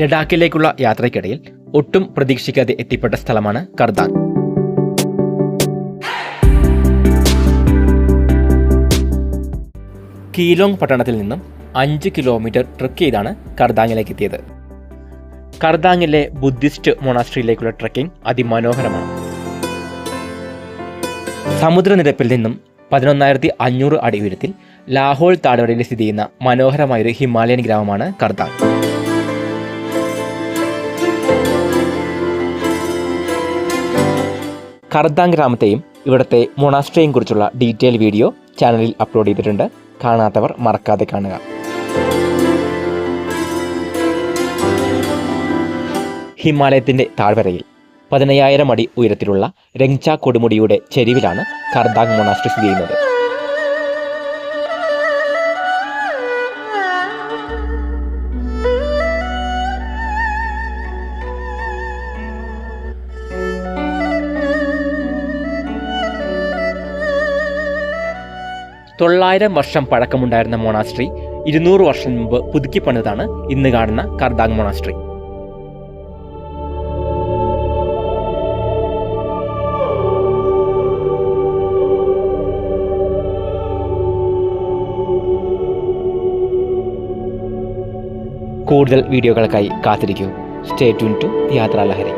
ലഡാക്കിലേക്കുള്ള യാത്രയ്ക്കിടയിൽ ഒട്ടും പ്രതീക്ഷിക്കാതെ എത്തിപ്പെട്ട സ്ഥലമാണ് കർദാങ്. കീലോങ് പട്ടണത്തിൽ നിന്നും 5 കിലോമീറ്റർ ട്രെക്ക് ചെയ്താണ് കർദാങ്ങിലേക്ക് എത്തിയത്. കർദാങ്ങിലെ ബുദ്ധിസ്റ്റ് മൊണാസ്ട്രിയിലേക്കുള്ള ട്രെക്കിംഗ് അതിമനോഹരമാണ്. സമുദ്രനിരപ്പിൽ നിന്നും 11,500 അടി ഉയരത്തിൽ ലാഹോൾ താഴ്വരയിൽ സ്ഥിതി ചെയ്യുന്ന മനോഹരമായൊരു ഹിമാലയൻ ഗ്രാമമാണ് കർദാങ്. കർദാങ് ഗ്രാമത്തെയും ഇവിടുത്തെ മൊണാസ്ട്രിയെയും കുറിച്ചുള്ള ഡീറ്റെയിൽ വീഡിയോ ചാനലിൽ അപ്ലോഡ് ചെയ്തിട്ടുണ്ട്. കാണാത്തവർ മറക്കാതെ കാണുക. ഹിമാലയത്തിൻ്റെ താഴ്വരയിൽ 15,000 അടി ഉയരത്തിലുള്ള രംഗ്ച കൊടുമുടിയുടെ ചെരിവിലാണ് കർദാങ് മൊണാസ്ട്രി സ്ഥിതി ചെയ്യുന്നത്. തൊള്ളായിരം വർഷം പഴക്കമുണ്ടായിരുന്ന മൊണാസ്ട്രി 200 വർഷം മുമ്പ് പുതുക്കി പണിതാണ് ഇന്ന് കാണുന്ന കർദാങ് മൊണാസ്ട്രി. കൂടുതൽ വീഡിയോകൾക്കായി കാത്തിരിക്കൂ. Stay tune to യാത്രാലഹരി.